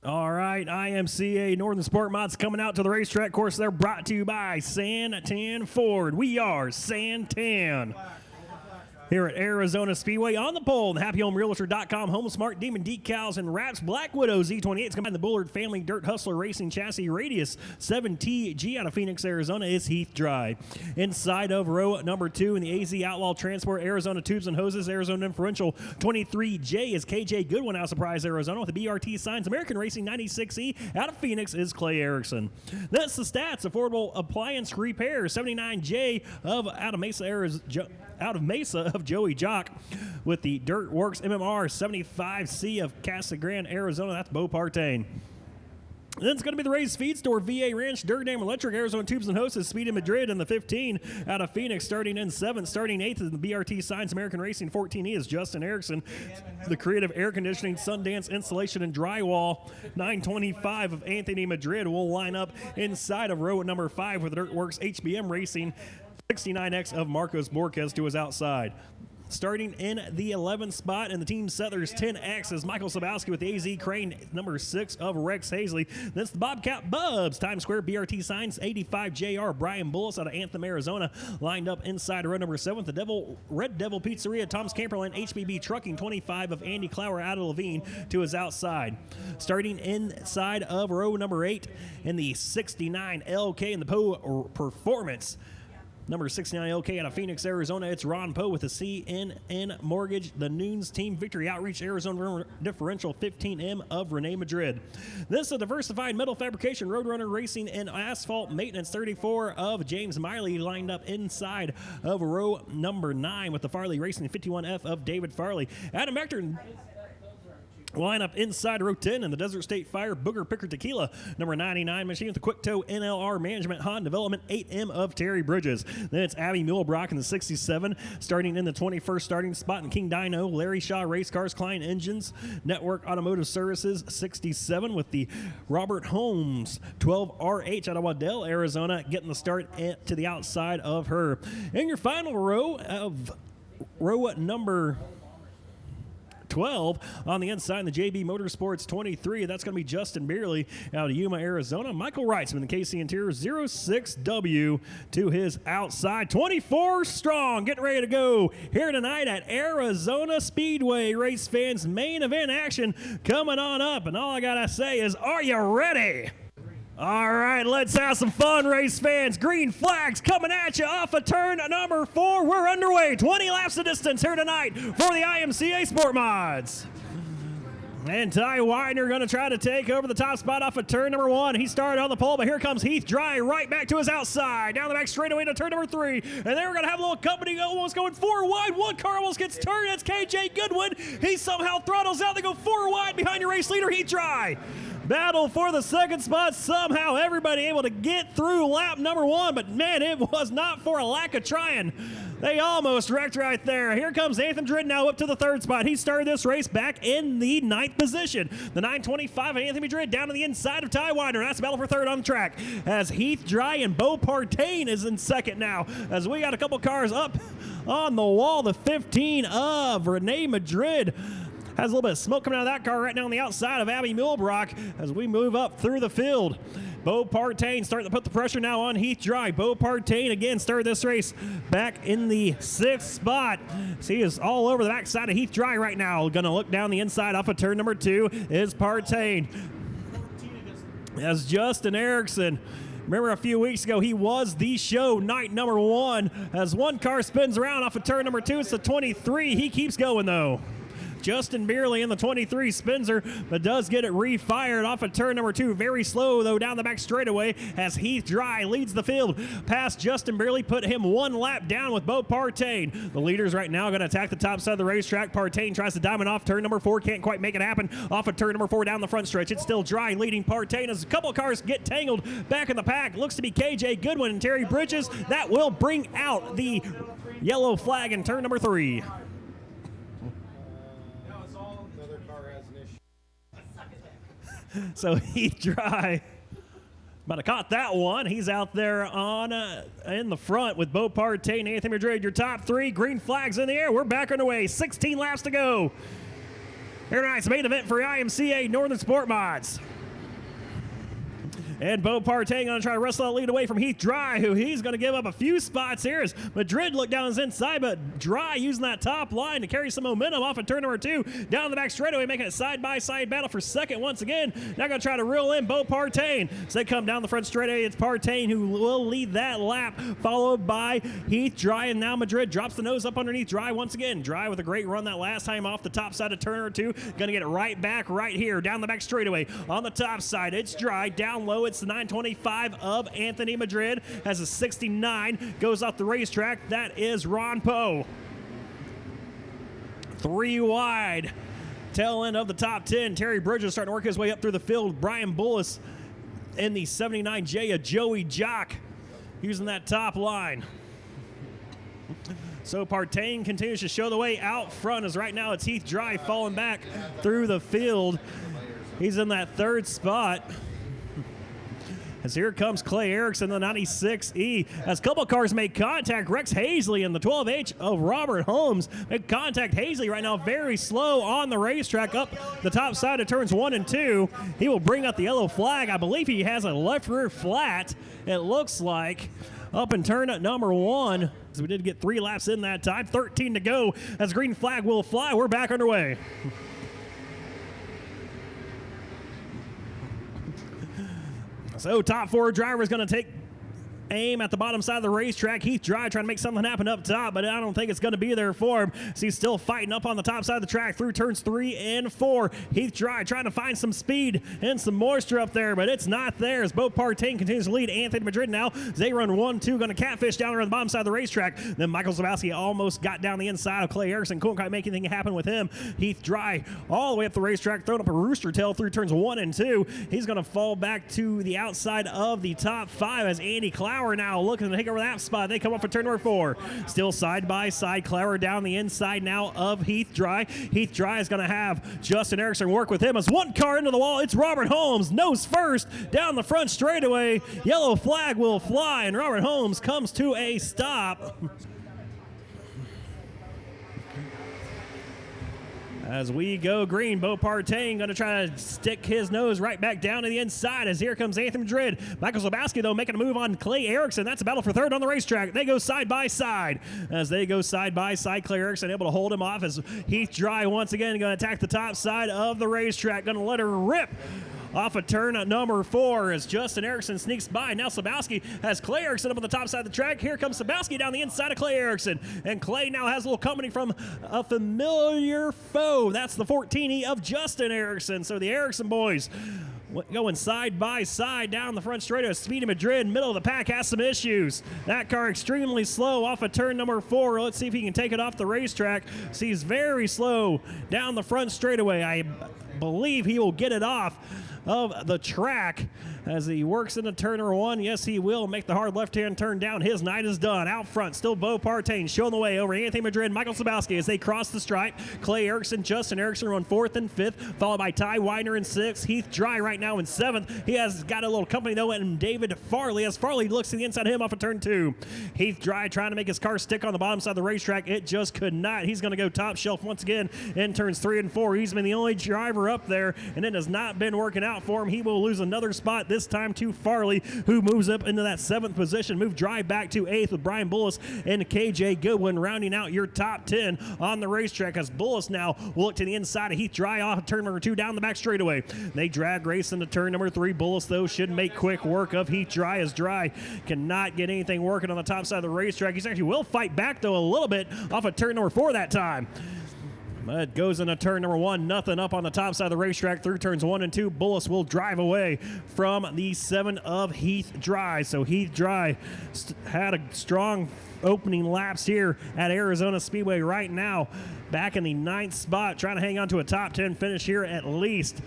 All right, IMCA Northern Sport Mods coming out to the racetrack course. They're brought to you by Santan Ford. We are Santan. Here at Arizona Speedway on the pole, the HappyHomeRealtor.com, Home Smart Demon Decals and Wraps, Black Widow Z28s combined the Bullard Family Dirt Hustler Racing Chassis Radius 7TG out of Phoenix, Arizona is Heath Dry. Inside of row number 2 in the AZ Outlaw Transport, Arizona Tubes and Hoses, Arizona Inferential 23J is KJ Goodwin out of Surprise, Arizona with the BRT signs. American Racing 96E out of Phoenix is Clay Erickson. That's the stats. Affordable Appliance Repair 79J out of Mesa, Arizona. Out of Mesa of Joey Jock with the Dirt Works MMR 75C of Casa Grande, Arizona. That's Bo Partain. Then it's going to be the Race Feed Store, VA Ranch, Dirt Dam Electric, Arizona Tubes and Hoses, Speed in Madrid, and the 15 out of Phoenix, starting in 7th. Starting 8th is the BRT Signs American Racing 14E is Justin Erickson. The Creative Air Conditioning, Sundance Installation, and Drywall 925 of Anthony Madrid will line up inside of row number 5 with the Dirt Works HBM Racing 69X of Marcos Borges to his outside. Starting in the 11th spot in the Team Settlers 10X is Michael Sabowski with the AZ Crane number 6 of Rex Hazley. That's the Bobcat Bubs, Times Square BRT Signs 85JR, Brian Bullis out of Anthem, Arizona, lined up inside row number 7. The Red Devil Pizzeria, Tom's Camperland, HBB Trucking 25 of Andy Clower out of Levine to his outside. Starting inside of row number 8 in the 69 LK in the Poe Performance. Number 69 LK out of Phoenix, Arizona. It's Ron Poe with the CNN Mortgage, the Noons Team Victory Outreach, Arizona Differential 15M of Rene Madrid. This is a diversified metal fabrication, Roadrunner Racing, and Asphalt Maintenance 34 of James Miley lined up inside of row number 9 with the Farley Racing 51F of David Farley. Adam Ector line up inside row 10 in the Desert State Fire Booger Picker Tequila number 99 machine with the Quick Toe NLR Management Honda Development 8M of Terry Bridges. Then it's Abby Muehlbrock in the 67, starting in the 21st starting spot in King Dino, Larry Shaw Race Cars, Klein Engines, Network Automotive Services 67 with the Robert Holmes 12RH out of Waddell, Arizona, getting the start to the outside of her. In your final row of row number 12 on the inside in the JB Motorsports 23. That's going to be Justin Beerley out of Yuma, Arizona. Michael Reitzman, the KC Interior 06W to his outside. 24 strong, getting ready to go here tonight at Arizona Speedway. Race fans, main event action coming on up. And all I got to say is, are you ready? All right, let's have some fun, race fans. Green flags coming at you off of turn number 4. We're underway. 20 laps of distance here tonight for the IMCA SportMods. And Ty Widener going to try to take over the top spot off of turn number 1. He started on the pole, but here comes Heath Dry right back to his outside. Down the back straightaway to turn number 3. And then we're going to have a little company almost going 4 wide. One car almost gets turned. That's KJ Goodwin. He somehow throttles out. They go 4 wide behind your race leader, Heath Dry. Battle for the second spot. Somehow everybody able to get through lap number 1, but man, it was not for a lack of trying. They almost wrecked right there. Here comes Anthem Drid now up to the 3rd spot. He started this race back in the 9th position. The 925 of Anthony Drid down to the inside of Ty Widener. That's a battle for 3rd on the track as Heath Dry and Bo Partain is in 2nd now as we got a couple cars up on the wall. The 15 of Rene Madrid has a little bit of smoke coming out of that car right now on the outside of Abby Muehlbrock as we move up through the field. Bo Partain starting to put the pressure now on Heath Dry. Bo Partain again started this race back in the 6th spot. So he is all over the backside of Heath Dry right now. Going to look down the inside off of turn number 2 is Partain. As Justin Erickson, remember a few weeks ago, he was the show night number 1. As one car spins around off of turn number 2, it's the 23. He keeps going though. Justin Beerley in the 23 spins her, but does get it refired off of turn number 2. Very slow, though, down the back straightaway as Heath Dry leads the field. Past Justin Beerley, put him 1 lap down with Bo Partain. The leaders right now going to attack the top side of the racetrack. Partain tries to diamond off turn number 4. Can't quite make it happen off of turn number 4 down the front stretch. It's still Dry leading Partain as a couple of cars get tangled back in the pack. Looks to be KJ Goodwin and Terry Bridges. That will bring out the yellow flag in turn number 3. So Heath Dry might have caught that one. He's out there on in the front with Bo Partain, Anthony Madrid. Your top 3 green flags in the air. We're back on the way. 16 laps to go. Here tonight's main event for IMCA Northern Sport Mods. And Bo Partain going to try to wrestle that lead away from Heath Dry, who he's going to give up a few spots here as Madrid look down his inside, but Dry using that top line to carry some momentum off of turn number 2. Down the back straightaway, making it side-by-side battle for second once again. Now going to try to reel in Bo Partain. So they come down the front straightaway. It's Partain who will lead that lap, followed by Heath Dry, and now Madrid drops the nose up underneath Dry once again. Dry with a great run that last time off the top side of turn number 2. Going to get it right back right here. Down the back straightaway. On the top side, it's Dry. Down low, it's the 925 of Anthony Madrid. Has a 69. Goes off the racetrack. That is Ron Poe. 3 wide. Tail end of the top 10. Terry Bridges starting to work his way up through the field. Brian Bullis in the 79J of Joey Jock using that top line. So Partain continues to show the way out front as right now it's Heath Dry falling back through the field. He's in that 3rd spot. As here comes Clay Erickson, the 96E. As a couple cars make contact, Rex Hazley and the 12H of Robert Holmes make contact. Hazley right now very slow on the racetrack up the top side of turns 1 and 2. He will bring out the yellow flag. I believe he has a left rear flat, it looks like, up in turn at number 1. So we did get 3 laps in that time. 13 to go as green flag will fly. We're back underway. So top 4 drivers going to take aim at the bottom side of the racetrack. Heath Dry trying to make something happen up top, but I don't think it's going to be there for him. So he's still fighting up on the top side of the track through turns 3 and 4. Heath Dry trying to find some speed and some moisture up there, but it's not there as Bo Partain continues to lead Anthony Madrid now. They run 1-2, going to catfish down around the bottom side of the racetrack. Then Michael Zabowski almost got down the inside of Clay Erickson. Couldn't quite make anything happen with him. Heath Dry all the way up the racetrack, throwing up a rooster tail through turns 1 and 2. He's going to fall back to the outside of the top 5 as Andy Clower now looking to take over that spot. They come up for turn number 4. Still side by side. Clower down the inside now of Heath Dry. Heath Dry is going to have Justin Erickson work with him as one car into the wall. It's Robert Holmes, nose first, down the front straightaway. Yellow flag will fly, and Robert Holmes comes to a stop. As we go green, Bo Partain going to try to stick his nose right back down to the inside as here comes Anthony Madrid. Michael Zabowski, though, making a move on Clay Erickson. That's a battle for 3rd on the racetrack. They go side by side. As they go side by side, Clay Erickson able to hold him off as Heath Dry once again going to attack the top side of the racetrack. Going to let her rip off of turn at number 4 as Justin Erickson sneaks by. Now Zabowski has Clay Erickson up on the top side of the track. Here comes Zabowski down the inside of Clay Erickson. And Clay now has a little company from a familiar foe. That's the 14E of Justin Erickson. So the Erickson boys going side by side down the front straight of Speedy Madrid. Middle of the pack has some issues. That car extremely slow off of turn number 4. Let's see if he can take it off the racetrack. So he's very slow down the front straightaway. I believe he will get it off of the track as he works into turn number 1. Yes, he will make the hard left-hand turn down. His night is done. Out front, still Bo Partain showing the way over Anthony Madrid, Michael Zabowski as they cross the stripe. Clay Erickson, Justin Erickson run 4th and 5th, followed by Ty Widener in 6th. Heath Dry right now in 7th. He has got a little company, though, and David Farley as Farley looks to the inside of him off of turn 2. Heath Dry trying to make his car stick on the bottom side of the racetrack. It just could not. He's going to go top shelf once again in turns 3 and 4. He's been the only driver up there, and it has not been working out for him. He will lose another spot, this time to Farley, who moves up into that 7th position. Move Dry back to 8th with Brian Bullis and KJ Goodwin rounding out your top 10 on the racetrack as Bullis now will look to the inside of Heath Dry off of turn number 2 down the back straightaway. They drag race into turn number 3. Bullis, though, should make quick work of Heath Dry as Dry cannot get anything working on the top side of the racetrack. He's actually will fight back, though, a little bit off of turn number 4 that time. But goes into turn number 1, nothing up on the top side of the racetrack through turns 1 and 2. Bullis will drive away from the 7 of Heath Dry. So Heath Dry had a strong opening laps here at Arizona Speedway right now. Back in the 9th spot, trying to hang on to a top 10 finish here at least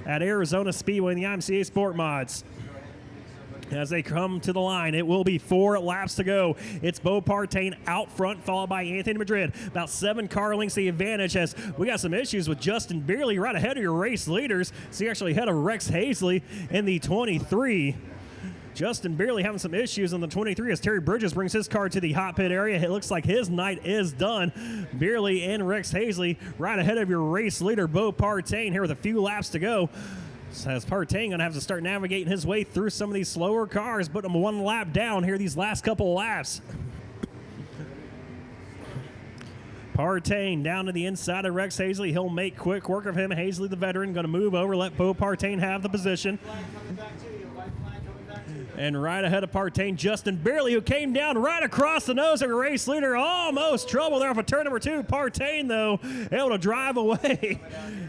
at Arizona Speedway in the IMCA SportMods. As they come to the line, it will be 4 laps to go. It's Bo Partain out front, followed by Anthony Madrid. About 7 car lengths the advantage as we got some issues with Justin Beerley right ahead of your race leaders. So you're actually ahead of Rex Hazley in the 23. Justin Beerley having some issues in the 23 as Terry Bridges brings his car to the hot pit area. It looks like his night is done. Beerley and Rex Hazley right ahead of your race leader, Bo Partain, here with a few laps to go. As Partain going to have to start navigating his way through some of these slower cars, put him one lap down here these last couple of laps. Partain down to the inside of Rex Hazley. He'll make quick work of him. Hazley, the veteran, going to move over, let Bo Partain have the position. And right ahead of Partain, Justin Barely, who came down right across the nose of a race leader. Almost trouble there off of turn number 2. Partain, though, able to drive away.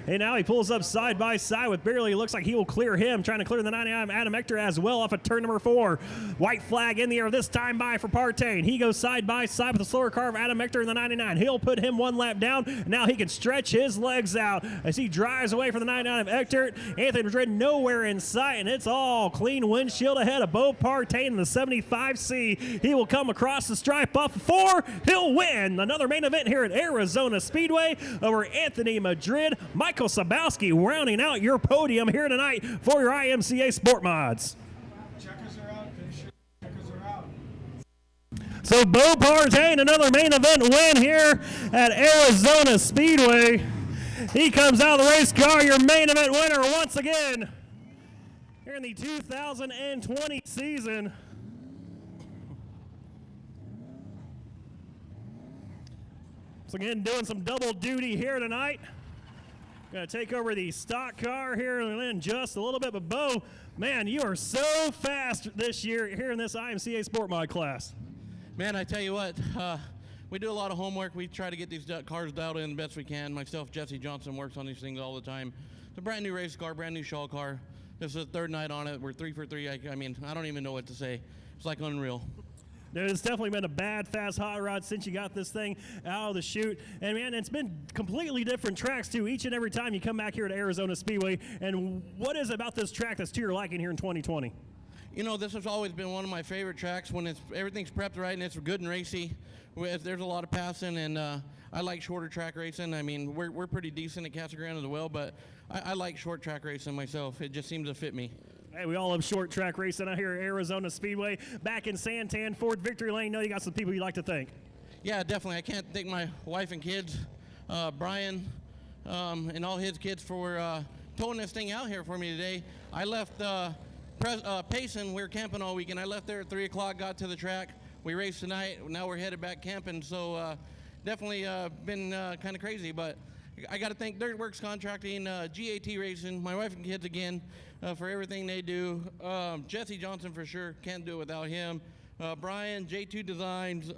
And now he pulls up side by side with Barely. Looks like he will clear him, trying to clear the 99 Adam Ector as well off of turn number 4. White flag in the air this time by for Partain. He goes side by side with the slower car of Adam Ector in the 99. He'll put him one lap down. Now he can stretch his legs out as he drives away from the 99 of Ector. Anthony Madrid nowhere in sight, and it's all clean windshield ahead of Bo Partain in the 75C. He will come across the stripe off 4. He'll win another main event here at Arizona Speedway over Anthony Madrid. Michael Sabowski rounding out your podium here tonight for your IMCA SportMods. Checkers are out. Checkers are out. So Bo Partain, another main event win here at Arizona Speedway. He comes out of the race car, your main event winner once again here in the 2020 season. So again, doing some double duty here tonight. Going to take over the stock car here in just a little bit. But Bo, man, you are so fast this year here in this IMCA SportMod class. Man, I tell you what, we do a lot of homework. We try to get these cars dialed in the best we can. Myself, Jesse Johnson, works on these things all the time. It's a brand new race car, brand new shawl car. This is the third night on it. We're 3 for 3. I mean, I don't even know what to say. It's like unreal. Dude, it's definitely been a bad, fast hot rod since you got this thing out of the chute. And, man, it's been completely different tracks, too, each and every time you come back here to Arizona Speedway. And what is it about this track that's to your liking here in 2020? You know, this has always been one of my favorite tracks when everything's prepped right and it's good and racy. There's a lot of passing, and I like shorter track racing. I mean, we're pretty decent at Casa Grande as well, but I like short track racing myself. It just seems to fit me. Hey, we all love short track racing out here at Arizona Speedway. Back in Santan, Ford Victory Lane, know you got some people you'd like to thank. Yeah, definitely. I can't thank my wife and kids, Brian, and all his kids for towing this thing out here for me today. I left Payson. We were camping all weekend. I left there at 3 o'clock, got to the track. We raced tonight. Now we're headed back camping. So definitely been kind of crazy, but I got to thank Dirt Works Contracting, GAT Racing, my wife and kids again for everything they do. Jesse Johnson for sure, can't do it without him. Brian, J2 Designs,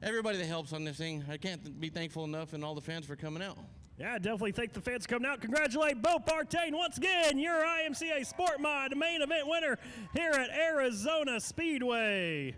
everybody that helps on this thing. I can't be thankful enough, and all the fans for coming out. Yeah, definitely thank the fans for coming out. Congratulate Bo Partain once again, your IMCA SportMod main event winner here at Arizona Speedway.